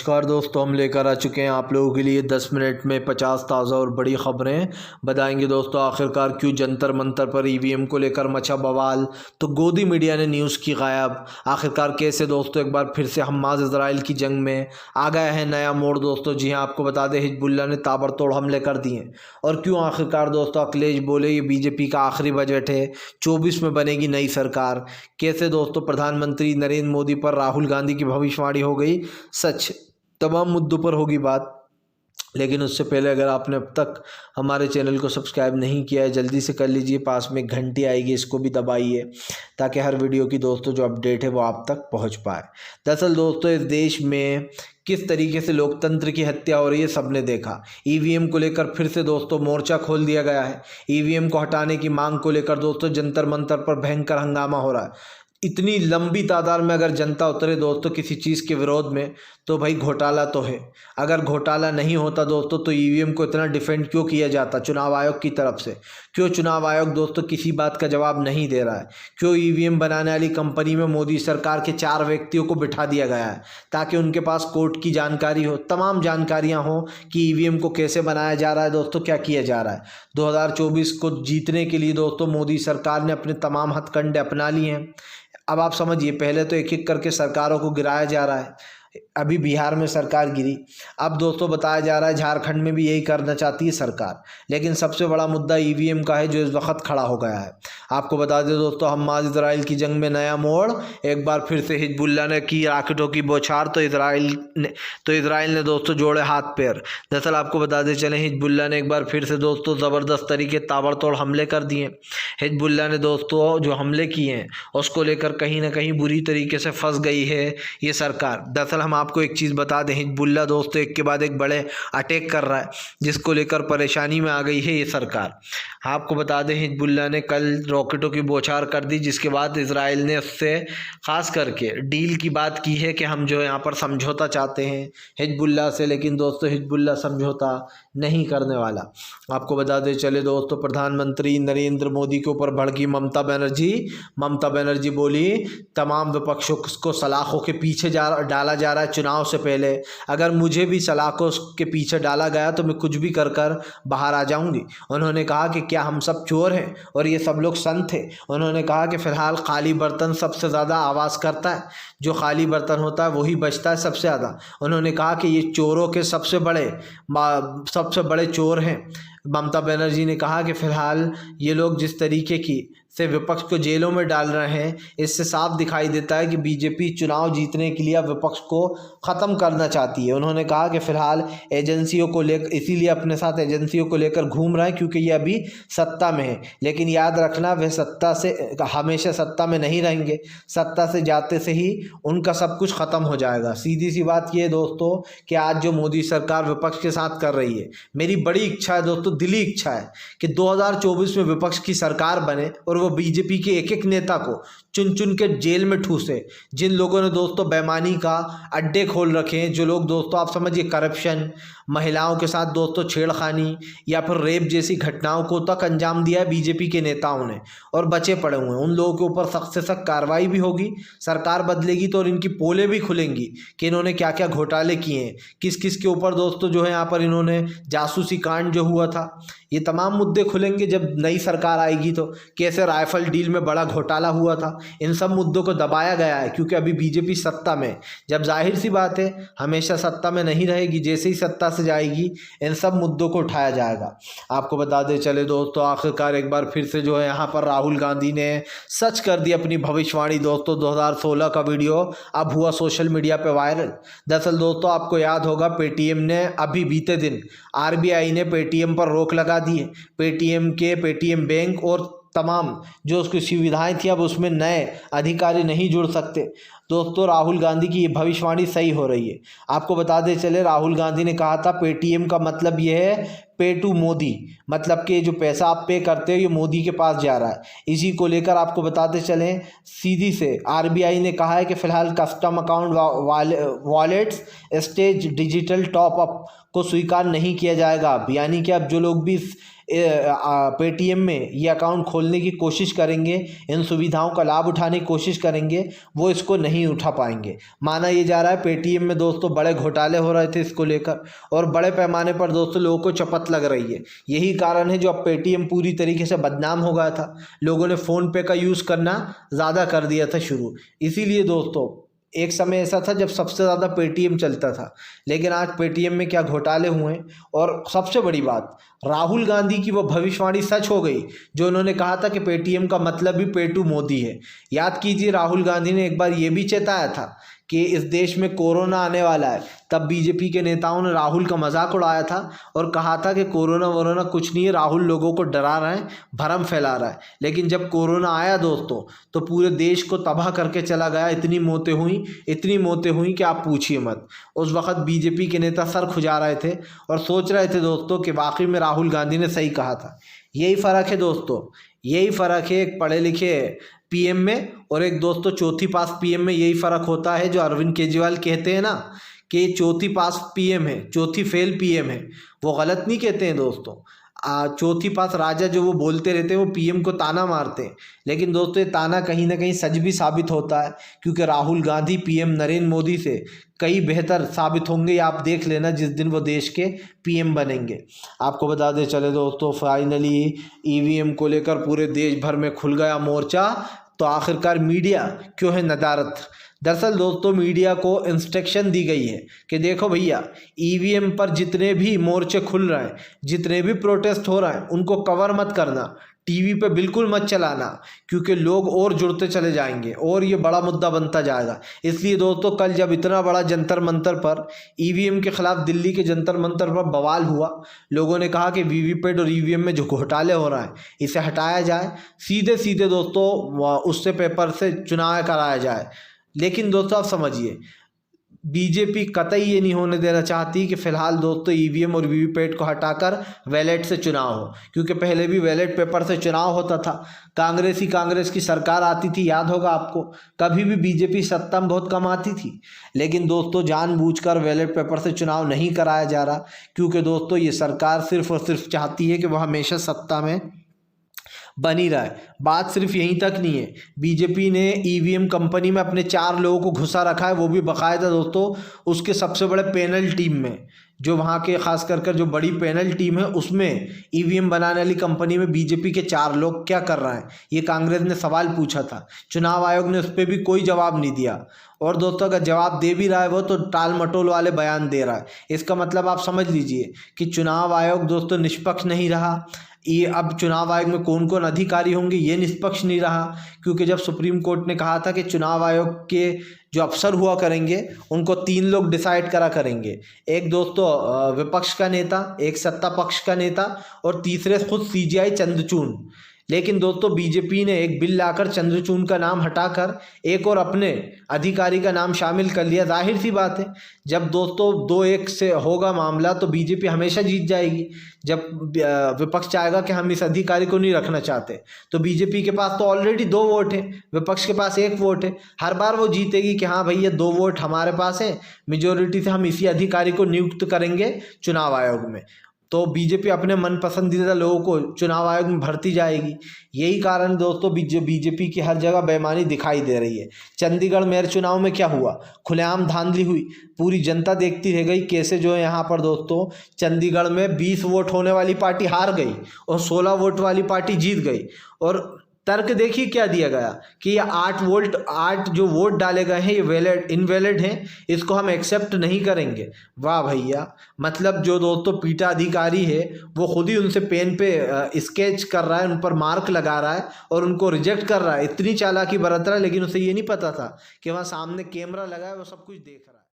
नमस्कार दोस्तों, हम लेकर आ चुके हैं आप लोगों के लिए 10 मिनट में 50 ताज़ा और बड़ी खबरें। बताएंगे दोस्तों आखिरकार क्यों जंतर मंतर पर ईवीएम को लेकर मचा बवाल, तो गोदी मीडिया ने न्यूज़ की गायब। आखिरकार कैसे दोस्तों एक बार फिर से हमास इजराइल की जंग में आ गया है नया मोड़ दोस्तों। जी हाँ, आपको बता दें हिजबुल्लाह ने ताबड़तोड़ हमले कर दिए। और क्यों आखिरकार दोस्तों अखिलेश बोले ये बीजेपी का आखिरी बजट है, 24 में बनेगी नई सरकार। कैसे दोस्तों प्रधानमंत्री नरेंद्र मोदी पर राहुल गांधी की भविष्यवाणी हो गई सच। तमाम मुद्दों पर होगी बात, लेकिन उससे पहले अगर आपने अब तक हमारे चैनल को सब्सक्राइब नहीं किया है जल्दी से कर लीजिए। पास में एक घंटी आएगी, इसको भी दबाइए ताकि हर वीडियो की दोस्तों जो अपडेट है वो आप तक पहुंच पाए। दरअसल दोस्तों इस देश में किस तरीके से लोकतंत्र की हत्या हो रही है सबने देखा। ईवीएम को लेकर फिर से दोस्तों मोर्चा खोल दिया गया है। ईवीएम को हटाने की मांग को लेकर दोस्तों जंतर मंतर पर भयंकर हंगामा हो रहा है। इतनी लंबी तादाद में अगर जनता उतरे दोस्तों किसी चीज़ के विरोध में, तो भाई घोटाला तो है। अगर घोटाला नहीं होता दोस्तों तो ईवीएम को इतना डिफेंड क्यों किया जाता चुनाव आयोग की तरफ से। क्यों चुनाव आयोग दोस्तों किसी बात का जवाब नहीं दे रहा है। क्यों ईवीएम बनाने वाली कंपनी में मोदी सरकार के 4 व्यक्तियों को बिठा दिया गया है ताकि उनके पास कोर्ट की जानकारी हो, तमाम जानकारियां हो कि ईवीएम को कैसे बनाया जा रहा है दोस्तों, क्या किया जा रहा है। 2024 को जीतने के लिए दोस्तों मोदी सरकार ने अपने तमाम हथकंडे अपना लिए हैं। अब आप समझिए, पहले तो एक एक करके सरकारों को गिराया जा रहा है। अभी बिहार में सरकार गिरी, अब दोस्तों बताया जा रहा है झारखंड में भी यही करना चाहती है सरकार। लेकिन सबसे बड़ा मुद्दा ईवीएम का है जो इस वक्त खड़ा हो गया है। आपको बता दें दोस्तों हमास इजराइल की जंग में नया मोड़। एक बार फिर से हिजबुल्लाह ने की राकेटों की बौछार, तो इजराइल ने दोस्तों जोड़े हाथ पैर। दरअसल आपको बता दें चले हिजबुल्लाह ने एक बार फिर से दोस्तों ज़बरदस्त तरीके ताबड़तोड़ हमले कर दिए। हिजबुल्लाह ने दोस्तों जो हमले किए हैं उसको लेकर कहीं ना कहीं बुरी तरीके से फंस गई है ये सरकार। दरअसल हम आपको एक चीज़ बता दें, हिजबुल्लाह दोस्तों एक के बाद एक बड़े अटैक कर रहा है जिसको लेकर परेशानी में आ गई है ये सरकार। आपको बता दें हिजबुल्लाह ने कल रॉकेटों की बौछार कर दी, जिसके बाद इजराइल ने उससे ख़ास करके डील की बात की है कि हम जो यहाँ पर समझौता चाहते हैं हिजबुल्लाह से। लेकिन दोस्तों हिजबुल्लाह समझौता नहीं करने वाला। आपको बता दें चले दोस्तों प्रधानमंत्री नरेंद्र मोदी के ऊपर भड़की ममता बनर्जी बोली तमाम विपक्षों को सलाखों के पीछे डाला जा रहा है चुनाव से पहले। अगर मुझे भी सलाखों के पीछे डाला गया तो मैं कुछ भी कर बाहर आ जाऊंगी। उन्होंने कहा कि क्या हम सब चोर हैं और ये सब लोग संत थे। उन्होंने कहा कि फिलहाल खाली बर्तन सबसे ज़्यादा आवाज़ करता है, जो खाली बर्तन होता है वही बचता है सबसे ज़्यादा। उन्होंने कहा कि ये चोरों के सबसे बड़े चोर हैं। ममता बनर्जी ने कहा कि फिलहाल ये लोग जिस तरीके की से विपक्ष को जेलों में डाल रहे हैं, इससे साफ दिखाई देता है कि बीजेपी चुनाव जीतने के लिए विपक्ष को ख़त्म करना चाहती है। उन्होंने कहा कि फिलहाल एजेंसियों को लेकर, इसीलिए अपने साथ एजेंसियों को लेकर घूम रहे हैं क्योंकि ये अभी सत्ता में है। लेकिन याद रखना वे सत्ता से हमेशा सत्ता में नहीं रहेंगे, सत्ता से जाते से ही उनका सब कुछ ख़त्म हो जाएगा। सीधी सी बात ये है दोस्तों कि आज जो मोदी सरकार विपक्ष के साथ कर रही है, मेरी बड़ी इच्छा है दोस्तों, दिली इच्छा है कि 2024 में विपक्ष की सरकार बने और वो बीजेपी के एक एक नेता को चुन चुन के जेल में ठूसे। जिन लोगों ने दोस्तों बेईमानी का अड्डे खोल रखे हैं, जो लोग दोस्तों आप समझिए करप्शन, महिलाओं के साथ दोस्तों छेड़खानी या फिर रेप जैसी घटनाओं को तक अंजाम दिया है बीजेपी के नेताओं ने और बचे पड़े हुए हैं, उन लोगों के ऊपर सख्त से सख्त कार्रवाई भी होगी। सरकार बदलेगी तो और इनकी पोलें भी खुलेंगी कि इन्होंने क्या क्या घोटाले किए हैं, किस किस के ऊपर दोस्तों जो है यहाँ पर इन्होंने जासूसी कांड जो हुआ था, ये तमाम मुद्दे खुलेंगे जब नई सरकार आएगी। तो कैसे राइफल डील में बड़ा घोटाला हुआ था, इन सब मुद्दों को दबाया गया है क्योंकि अभी बीजेपी सत्ता में। जब जाहिर सी बात है हमेशा सत्ता में नहीं रहेगी, जैसे ही सत्ता से जाएगी इन सब मुद्दों को उठाया जाएगा। आपको बता दें चले दोस्तों आखिरकार एक बार फिर से जो है यहाँ पर राहुल गांधी ने सच कर दी अपनी भविष्यवाणी दोस्तों। 2016 का वीडियो अब हुआ सोशल मीडिया पे वायरल। दरअसल दोस्तों आपको याद होगा पेटीएम ने अभी बीते दिन आरबीआई ने पेटीएम पर रोक लगा दी है। पेटीएम बैंक और तमाम जो उसकी सुविधाएं थी अब उसमें नए अधिकारी नहीं जुड़ सकते। दोस्तों राहुल गांधी की ये भविष्यवाणी सही हो रही है। आपको बताते चले राहुल गांधी ने कहा था पेटीएम का मतलब ये है पे टू मोदी, मतलब कि जो पैसा आप पे करते हो ये मोदी के पास जा रहा है। इसी को लेकर आपको बताते चलें सीधी से आरबीआई ने कहा है कि फिलहाल custom account wallets stage digital top up को स्वीकार नहीं किया जाएगा। यानी कि अब जो लोग भी पेटीएम में ये अकाउंट खोलने की कोशिश करेंगे, इन सुविधाओं का लाभ उठाने की कोशिश करेंगे, वो इसको नहीं उठा पाएंगे। माना ये जा रहा है पेटीएम में दोस्तों बड़े घोटाले हो रहे थे इसको लेकर, और बड़े पैमाने पर दोस्तों लोगों को चपत लग रही है। यही कारण है जो अब पेटीएम पूरी तरीके से बदनाम हो गया था। लोगों ने फ़ोन पे का यूज़ करना ज़्यादा कर दिया था शुरू। इसीलिए दोस्तों एक समय ऐसा था जब सबसे ज़्यादा पेटीएम चलता था, लेकिन आज पेटीएम में क्या घोटाले हुए। और सबसे बड़ी बात, राहुल गांधी की वो भविष्यवाणी सच हो गई जो उन्होंने कहा था कि पेटीएम का मतलब भी पेटू मोदी है। याद कीजिए, राहुल गांधी ने एक बार ये भी चेताया था कि इस देश में कोरोना आने वाला है। तब बीजेपी के नेताओं ने राहुल का मजाक उड़ाया था और कहा था कि कोरोना वोरोना कुछ नहीं है, राहुल लोगों को डरा रहा है, भरम फैला रहा है। लेकिन जब कोरोना आया दोस्तों तो पूरे देश को तबाह करके चला गया। इतनी मौतें हुई कि आप पूछिए मत। उस वक्त बीजेपी के नेता सर खुजा रहे थे और सोच रहे थे दोस्तों कि वाकई में राहुल गांधी ने सही कहा था। यही फ़र्क है दोस्तों, यही फ़र्क है एक पढ़े लिखे पीएम में और एक दोस्तों चौथी पास पीएम में। यही फ़र्क होता है जो अरविंद केजरीवाल कहते हैं ना कि चौथी पास पीएम है, चौथी फेल पीएम है। वो गलत नहीं कहते हैं दोस्तों। चौथी पास राजा जो वो बोलते रहते हैं, वो पीएम को ताना मारते हैं। लेकिन दोस्तों ये ताना कहीं ना कहीं सच भी साबित होता है, क्योंकि राहुल गांधी पीएम नरेंद्र मोदी से कई बेहतर साबित होंगे। आप देख लेना जिस दिन वो देश के पीएम बनेंगे। आपको बता दें चले दोस्तों, फाइनली ईवीएम को लेकर पूरे देश भर में खुल गया मोर्चा। तो आखिरकार मीडिया क्यों है नदारत? दरअसल दोस्तों मीडिया को इंस्ट्रक्शन दी गई है कि देखो भैया, ईवीएम पर जितने भी मोर्चे खुल रहे हैं, जितने भी प्रोटेस्ट हो रहे हैं, उनको कवर मत करना, टीवी पे बिल्कुल मत चलाना, क्योंकि लोग और जुड़ते चले जाएंगे और ये बड़ा मुद्दा बनता जाएगा। इसलिए दोस्तों कल जब इतना बड़ा जंतर मंतर पर ईवीएम के खिलाफ दिल्ली के जंतर मंतर पर बवाल हुआ, लोगों ने कहा कि वीवीपैट और ईवीएम में जो घोटाले हो रहा है इसे हटाया जाए, सीधे सीधे दोस्तों उससे पेपर से चुनाव कराया जाए। लेकिन दोस्तों आप समझिए, बीजेपी कतई ये नहीं होने देना चाहती कि फ़िलहाल दोस्तों ईवीएम और वीवीपैट को हटाकर बैलेट से चुनाव हो, क्योंकि पहले भी बैलेट पेपर से चुनाव होता था। कांग्रेस की सरकार आती थी, याद होगा आपको, कभी भी बीजेपी सत्ता में बहुत कम आती थी। लेकिन दोस्तों जानबूझकर बैलेट पेपर से चुनाव नहीं कराया जा रहा, क्योंकि दोस्तों ये सरकार सिर्फ और सिर्फ चाहती है कि वह हमेशा सत्ता में बनी रहा है। बात सिर्फ यहीं तक नहीं है, बीजेपी ने ईवीएम कंपनी में अपने 4 लोगों को घुसा रखा है, वो भी बाकायदा दोस्तों उसके सबसे बड़े पैनल टीम में, जो वहाँ के खास कर जो बड़ी पैनल टीम है उसमें ईवीएम बनाने वाली कंपनी में बीजेपी के 4 लोग क्या कर रहे हैं, ये कांग्रेस ने सवाल पूछा था। चुनाव आयोग ने उस पर भी कोई जवाब नहीं दिया। और दोस्तों अगर जवाब दे भी रहा है वो तो टाल मटोल वाले बयान दे रहा है। इसका मतलब आप समझ लीजिए कि चुनाव आयोग दोस्तों निष्पक्ष नहीं रहा। ये अब चुनाव आयोग में कौन कौन अधिकारी होंगे ये निष्पक्ष नहीं रहा, क्योंकि जब सुप्रीम कोर्ट ने कहा था कि चुनाव आयोग के जो अफसर हुआ करेंगे उनको 3 लोग डिसाइड करा करेंगे, एक दोस्तों विपक्ष का नेता, एक सत्ता पक्ष का नेता और तीसरे खुद सीजीआई चंद्रचूड़। लेकिन दोस्तों बीजेपी ने एक बिल लाकर चंद्रचूड़ का नाम हटाकर एक और अपने अधिकारी का नाम शामिल कर लिया। जाहिर सी बात है, जब दोस्तों 2-1 से होगा मामला तो बीजेपी हमेशा जीत जाएगी। जब विपक्ष चाहेगा कि हम इस अधिकारी को नहीं रखना चाहते, तो बीजेपी के पास तो ऑलरेडी 2 वोट है, विपक्ष के पास 1 वोट है। हर बार वो जीतेगी कि हाँ भैया 2 वोट हमारे पास है, मेजोरिटी से हम इसी अधिकारी को नियुक्त करेंगे चुनाव आयोग में। तो बीजेपी अपने मन पसंदीदा लोगों को चुनाव आयोग में भरती जाएगी। यही कारण दोस्तों बीजेपी की हर जगह बेईमानी दिखाई दे रही है। चंडीगढ़ मेयर चुनाव में क्या हुआ, खुलेआम धांधली हुई, पूरी जनता देखती रह गई कैसे जो है यहाँ पर दोस्तों चंडीगढ़ में 20 वोट होने वाली पार्टी हार गई और 16 वोट वाली पार्टी जीत गई। और तर्क देखिए क्या दिया गया कि ये 8 जो वोट डाले गए हैं ये इनवैलिड हैं, इसको हम एक्सेप्ट नहीं करेंगे। वाह भैया, मतलब जो दोस्तों पीटा अधिकारी है वो खुद ही उनसे पेन पे स्केच कर रहा है, उन पर मार्क लगा रहा है और उनको रिजेक्ट कर रहा है। इतनी चालाकी बरत रहा है, लेकिन उसे ये नहीं पता था कि वहाँ सामने कैमरा लगा है, वो सब कुछ देख रहा है।